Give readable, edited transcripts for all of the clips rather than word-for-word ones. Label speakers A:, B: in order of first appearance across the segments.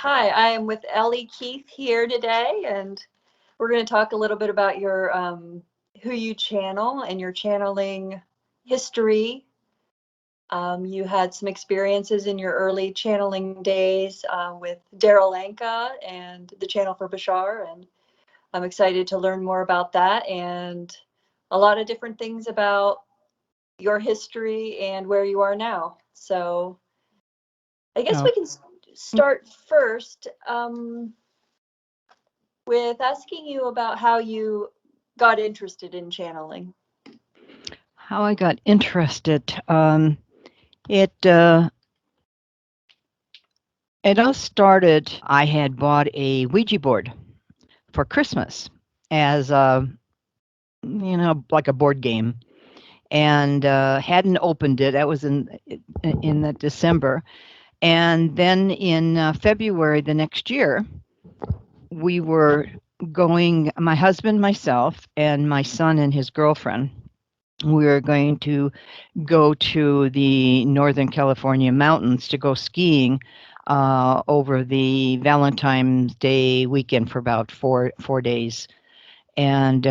A: Hi, I am with Ellie Keith here today, and we're going to talk a little bit about your who you channel and your channeling history. You had some experiences in your early channeling days with Daryl Anka and the channel for Bashar, and I'm excited to learn more about that and a lot of different things about your history and where you are now. So I guess
B: Oh,
A: we can start first. With asking you about how you got interested in channeling.
B: how I got interested. It uh, it all started. I had bought a Ouija board for Christmas as like a board game, and hadn't opened it. That was in the December, and then in February the next year, we were going. My husband, myself, and my son and his girlfriend. We were going to go to the Northern California mountains to go skiing over the Valentine's Day weekend for about four days. And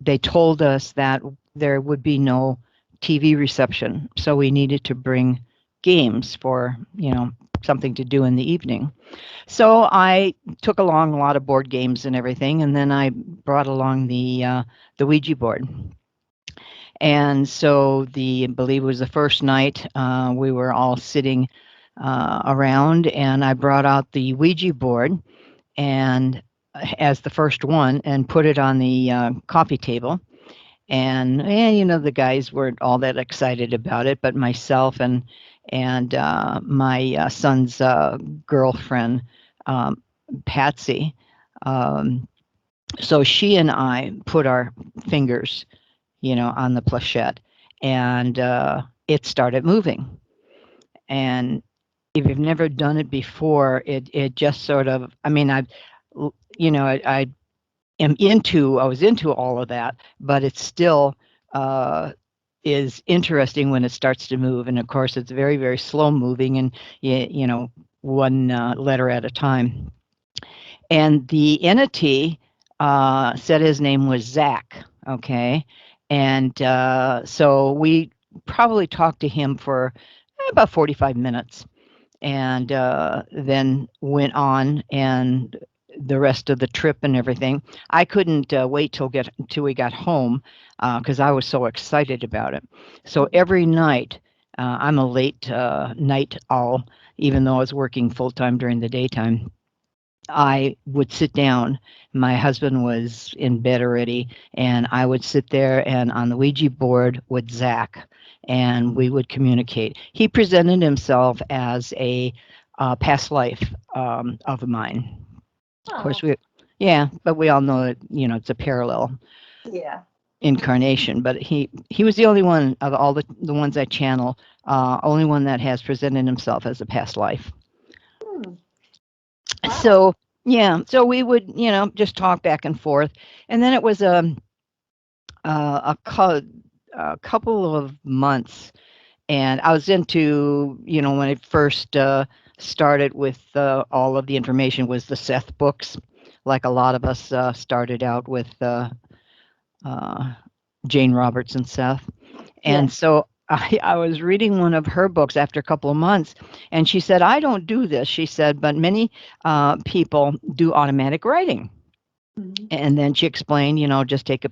B: they told us that there would be no TV reception, so we needed to bring games for something to do in the evening. So I took along a lot of board games and everything, and then I brought along the Ouija board. And so I believe it was the first night, we were all sitting around, and I brought out the Ouija board and as the first one and put it on the coffee table. And the guys weren't all that excited about it, but myself and my son's girlfriend, um, Patsy. Um, so she and I put our fingers on the planchette, and it started moving. And if you've never done it before, it just sort of, I mean, I I was into all of that, but it still uh, is interesting when it starts to move. And of course, it's very, very slow moving, and one letter at a time. And the entity said his name was Zach. Okay. And so we probably talked to him for about 45 minutes, and then went on and the rest of the trip and everything. I couldn't wait till we got home because I was so excited about it. So every night, I'm a late night owl, even though I was working full time during the daytime. I would sit down. My husband was in bed already, and I would sit there and on the Ouija board with Zach, and we would communicate. He presented himself as a past life of mine. Of course,
A: Oh,
B: yeah, but we all know that it's a parallel
A: yeah.
B: incarnation. But he was the only one of all the ones I channel, only one that has presented himself as a past life.
A: Hmm. Wow.
B: So yeah, so we would just talk back and forth, and then it was a couple of months, and I was into when it first started with all of the information was the Seth books, like a lot of us started out with uh, Jane Roberts and Seth. And
A: Yes.
B: so I was reading one of her books after a couple of months, and she said, I don't do this, she said, but many people do automatic writing.
A: Mhm.
B: And then she explained, just take a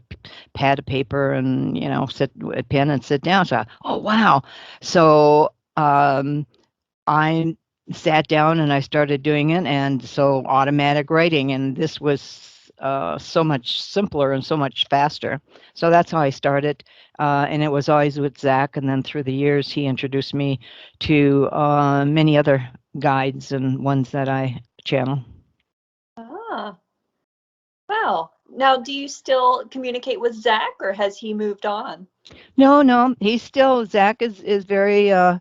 B: pad of paper and, sit a pen and sit down. So, oh, wow. So I sat down and I started doing it. And so automatic writing, and this was so much simpler and so much faster. So that's how I started. And it was always with Zach. And then through the years, he introduced me to many other guides and ones that I channel.
A: Ah, wow. Now, do you still communicate with Zach, or has he moved on?
B: No, no, he's still, Zach is very, I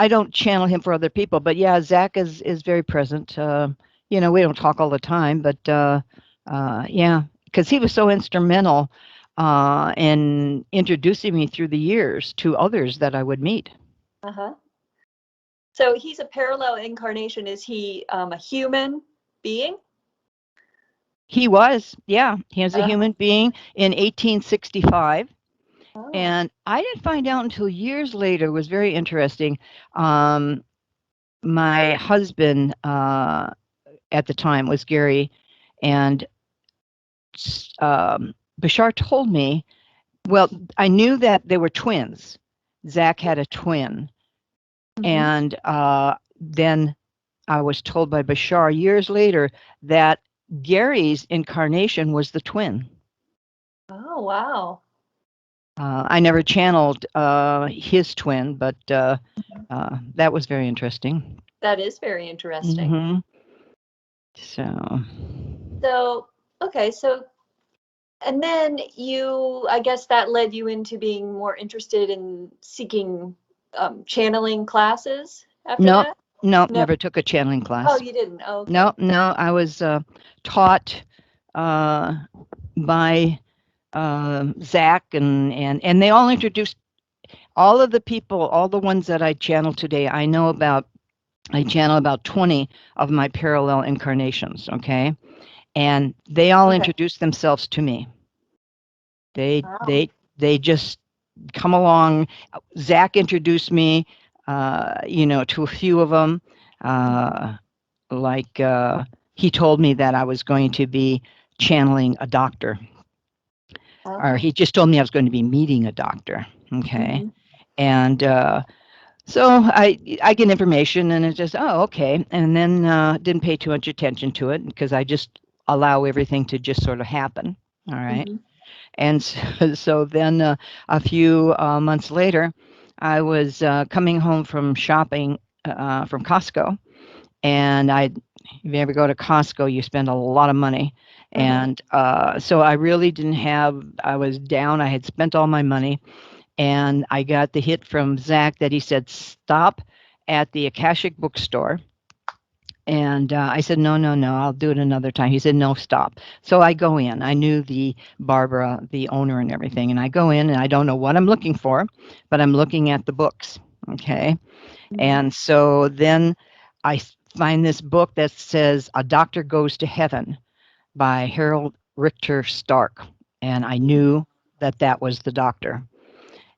B: don't channel him for other people, but yeah, Zach is very present. We don't talk all the time, but yeah, because he was so instrumental in introducing me through the years to others that I would meet.
A: Uh-huh. So he's a parallel incarnation. Is he a human being?
B: He was, yeah, he was a
A: Uh,
B: human being in 1865.
A: oh.
B: And I didn't find out until years later. It was very interesting. Um, my husband at the time was Gary, and Bashar told me, well, I knew that they were twins. Zach had a twin.
A: Mhm.
B: And then I was told by Bashar years later that Gary's incarnation was the twin.
A: Oh, wow.
B: I never channeled his twin, but that was very interesting.
A: That is very interesting.
B: Hmm. So,
A: So, okay, so and then I guess that led you into being more interested in seeking channeling classes after
B: no,
A: that?
B: no,
A: No.
B: never took a channeling
A: Oh,
B: class.
A: you didn't. Oh, okay.
B: No, no, I was taught uh, by Zach, and they all introduced all of the people, all the ones that I channel today. I channel about 20 of my parallel incarnations, okay? And they all
A: Okay.
B: introduced themselves to me. They
A: Wow.
B: they they just come along. Zach introduced me, to a few of them. Uh, he told me that I was going to be channeling a doctor, or
A: Oh.
B: he just told me I was going to be meeting a doctor. Okay,
A: Hmm.
B: and so I get information, and it's just, oh, okay, and then didn't pay too much attention to it because I just allow everything to just sort of happen. All right.
A: Hmm.
B: And so then a few months later, I was coming home from shopping from Costco. And if you ever go to Costco, you spend a lot of money.
A: Uh-huh.
B: And so I really didn't have, I was down. I had spent all my money. And I got the hit from Zach that he said, stop at the Akashic bookstore. And I said, no, no, no, I'll do it another time. He said, no, stop. So I go in. I knew the Barbara, the owner and everything. And I go in and I don't know what I'm looking for, but I'm looking at the books. Okay.
A: Hmm.
B: And so then find this book that says A Doctor Goes to Heaven by Harold Richter Stark. And I knew that that was the doctor.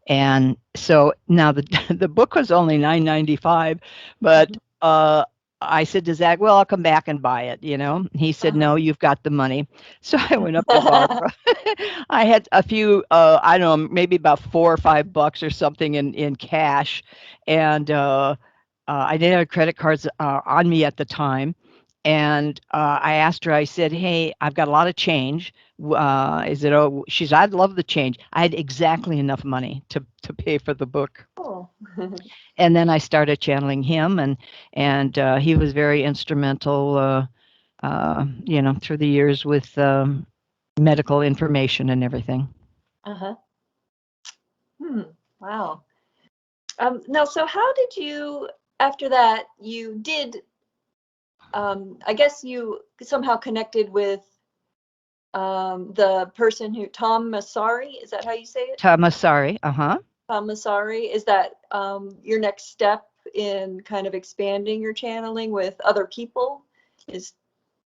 B: And so now the the book was only $9.95, but I said to Zach, "Well, I'll come back and buy it." He said,
A: Uh-huh.
B: "No, you've got the money." So I went up to Barbara. I had a few, I don't know, maybe about $4 or $5 or something in cash, and I didn't have credit cards on me at the time. And I asked her, I said, "Hey, I've got a lot of change. Is it, oh, she's, I'd love the change." I had exactly enough money to pay for the book.
A: Oh.
B: And then I started channeling him, and he was very instrumental, through the years with medical information and everything.
A: Uh-huh. Hmm. Wow. Now, so how did you, after that, you did, I guess you somehow connected with the person who, Tom Masari, is that how you say it?
B: Tamasari, uh-huh.
A: Tom Masari, is that your next step in kind of expanding your channeling with other people? Is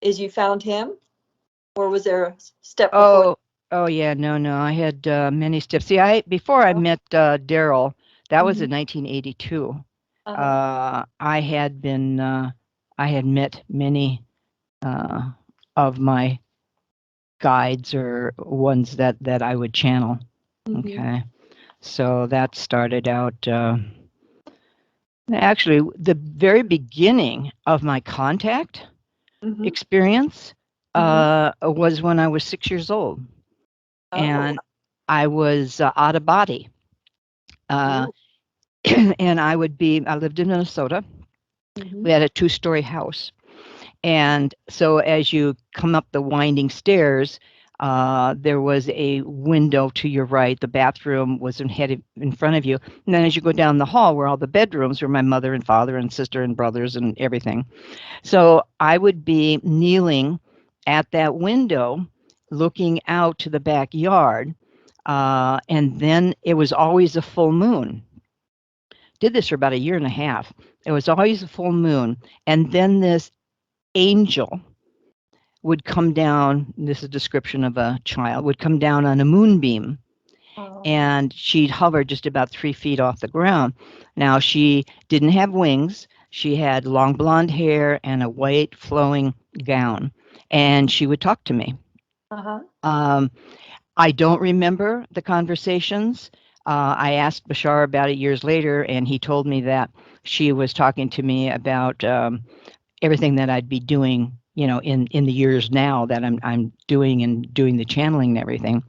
A: is you found him, or was there a step before?
B: Oh, oh yeah, no, no. I had many steps. See, before I met Daryl, that was
A: Mm-hmm.
B: in 1982.
A: Uh-huh.
B: I had met many uh, of my guides or ones that I would channel.
A: Mm-hmm.
B: Okay, so that started out. Actually, the very beginning of my contact
A: Mm-hmm.
B: experience
A: Mm-hmm.
B: was when I was 6 years old,
A: Oh.
B: and I was out of body. Uh,
A: Ooh.
B: and I lived in Minnesota.
A: Mm-hmm.
B: We had a two-story house. And so as you come up the winding stairs, there was a window to your right. The bathroom was in front of you. And then as you go down the hall where all the bedrooms were my mother and father and sister and brothers and everything. So I would be kneeling at that window looking out to the backyard. And then it was always a full moon. did this for about a year and a half. It was always a full moon, and then this angel would come down. This is a description of a child would come down on a moonbeam,
A: Oh.
B: and she'd hover just about 3 feet off the ground. Now, she didn't have wings. She had long blonde hair and a white flowing gown, and she would talk to me.
A: Uh-huh.
B: I don't remember the conversations. I asked Bashar about it years later, and he told me that she was talking to me about everything that I'd be doing, in the years now that I'm doing and doing the channeling and everything.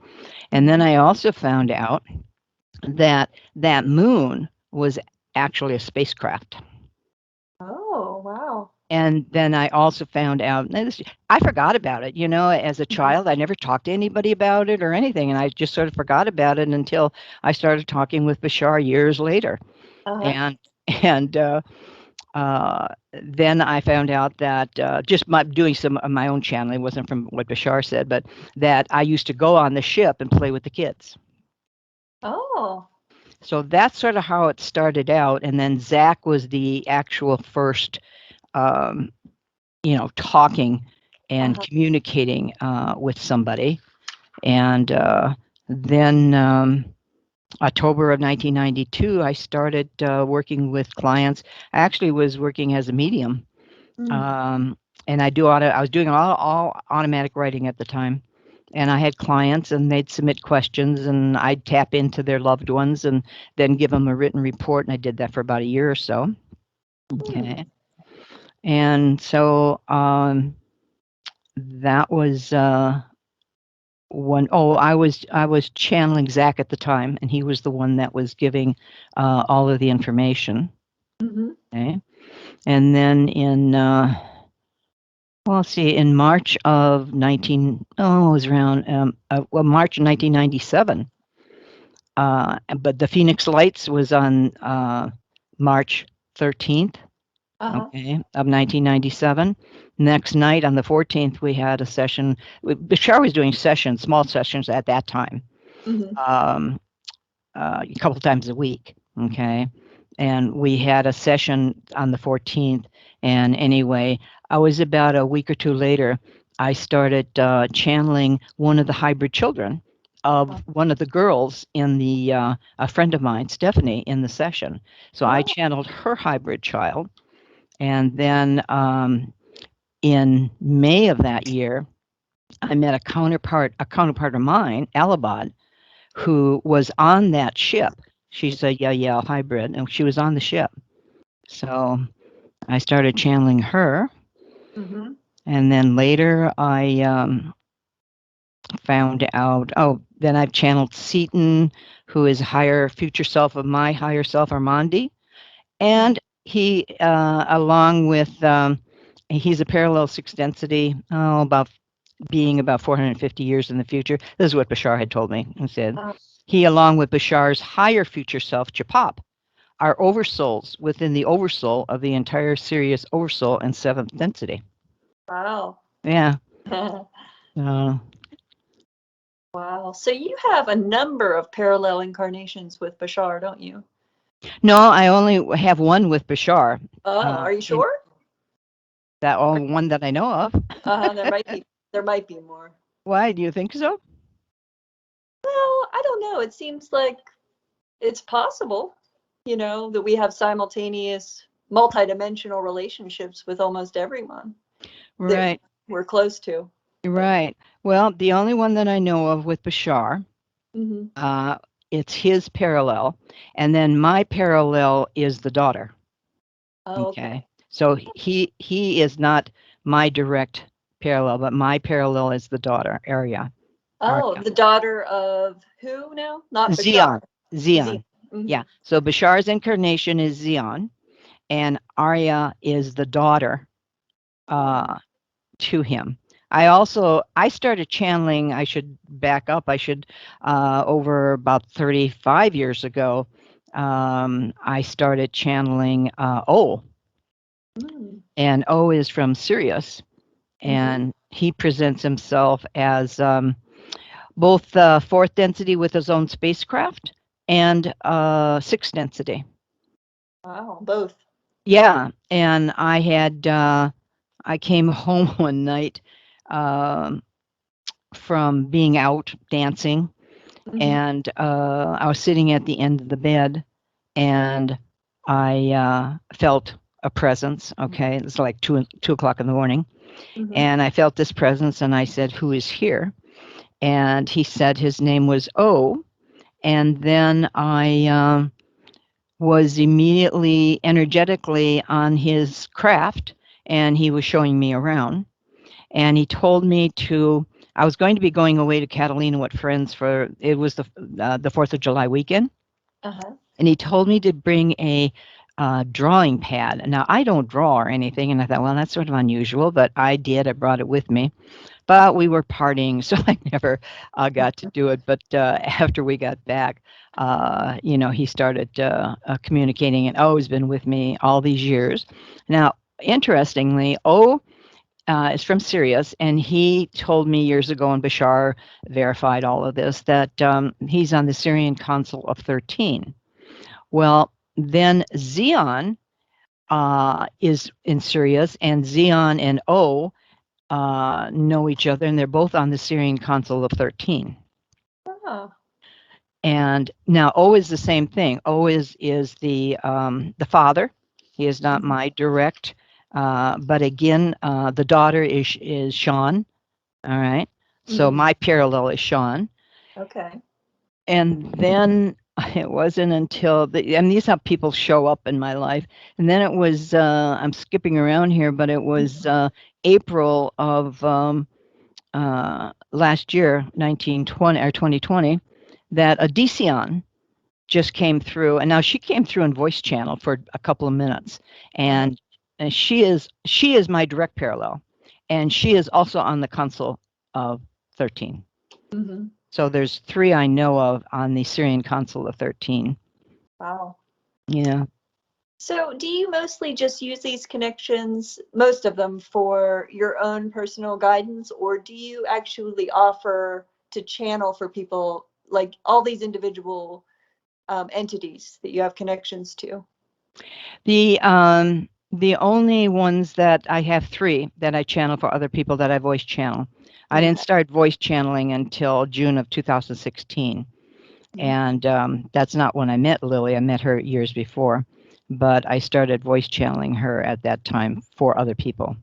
B: And then I also found out that that moon was actually a spacecraft.
A: Oh, wow.
B: And then I also found out, I forgot about it, as a child. I never talked to anybody about it or anything. And I just sort of forgot about it until I started talking with Bashar years later.
A: Uh-huh.
B: And then I found out that just doing some of my own channeling, wasn't from what Bashar said, but that I used to go on the ship and play with the kids.
A: Oh.
B: So that's sort of how it started out. And then Zach was the actual first, talking and communicating with somebody. And then October of 1992, I started working with clients. I actually was working as a medium. And I was doing all automatic writing at the time. And I had clients, and they'd submit questions, and I'd tap into their loved ones and then give them a written report. And I did that for about a year or so. Okay. And so that was one. Oh, I was channeling Zach at the time, and he was the one that was giving all of the information. Okay. And then in in March of March of 1997. But the Phoenix Lights was on March 13th, okay, of 1997. Next night on the 14th, we had a session. Bashar was doing sessions, small sessions at that time, a couple times a week, okay? And we had a session on the 14th. And anyway, I was about a week or two later, I started channeling one of the hybrid children of one of the girls in the, a friend of mine, Stephanie, in the session. So I channeled her hybrid child. And then in May of that year, I met a counterpart of mine, Alabad, who was on that ship. She's a Yael hybrid, and she was on the ship. So I started channeling her. And then later I found out, then I've channeled Seaton, who is higher future self of my higher self, Armandi. And he, along with, he's a parallel six density, about being about 450 years in the future. This is what Bashar had told me. He said, he, along with Bashar's higher future self, Chapap, are oversouls within the oversoul of the entire Sirius oversoul and seventh density.
A: Wow.
B: Yeah.
A: Wow. So you have a number of parallel incarnations with Bashar, don't you?
B: No, I only have one with Bashar.
A: Oh, are you sure?
B: That only one that I know of.
A: There might be more.
B: Why do you think so?
A: Well, I don't know. It seems like it's possible, that we have simultaneous multidimensional relationships with almost everyone.
B: Right.
A: We're close to.
B: Right. Well, the only one that I know of with Bashar, it's his parallel, and then my parallel is the daughter. Okay. So he is not my direct parallel, but my parallel is the daughter, Aria.
A: The daughter of who now? Not Bashar.
B: Zion. Yeah. So Bashar's incarnation is Zion, and Arya is the daughter to him. I started channeling, I should back up, over about 35 years ago, I started channeling O. And O is from Sirius, and he presents himself as both fourth density with his own spacecraft and sixth density.
A: Wow, both.
B: Yeah, and I came home one night um, from being out dancing,
A: Mhm.
B: and I was sitting at the end of the bed, and I felt a presence. Okay, it was like 2 o'clock in the morning,
A: Mhm.
B: and I felt this presence, and I said, "Who is here?" And he said his name was O, and then I was immediately energetically on his craft, and he was showing me around, and he told me to I was going to be going away to Catalina with friends for it was the 4th of July weekend,
A: Uh-huh.
B: and he told me to bring a drawing pad. Now I don't draw or anything, and I thought, well, that's sort of unusual, but I did. I brought it with me, but we were partying, so I never got to do it. But after we got back, he started communicating, and O has been with me all these years. Now, interestingly, O is from Sirius, and he told me years ago, and Bashar verified all of this, that he's on the Syrian Council of 13. Well, then Xeon is in Sirius, and Xeon and O know each other, and they're both on the Syrian Council of 13.
A: Oh.
B: And now O is the same thing. O is the father. He is not
A: Mhm.
B: my direct, but again, the daughter is Sean. All right. So
A: Mhm.
B: my parallel is Sean.
A: Okay.
B: And then it wasn't until and these how people show up in my life. And then it was I'm skipping around here, but it was April of last year, 1920 or 2020, that a Desion just came through, and now she came through in voice channel for a couple of minutes,
A: Uh-huh.
B: and she is my direct parallel, and she is also on the Council of 13.
A: Mhm.
B: So there's three I know of on the Syrian Council of 13.
A: Wow.
B: Yeah.
A: So, do you mostly just use these connections, most of them, for your own personal guidance, or do you actually offer to channel for people, like all these individual entities that you have connections to?
B: The only ones that I have three that I channel for other people that I voice channel. I didn't
A: Okay.
B: start voice channeling until June of 2016.
A: Mhm.
B: And that's not when I met Lily. I met her years before, but I started voice channeling her at that time for other people.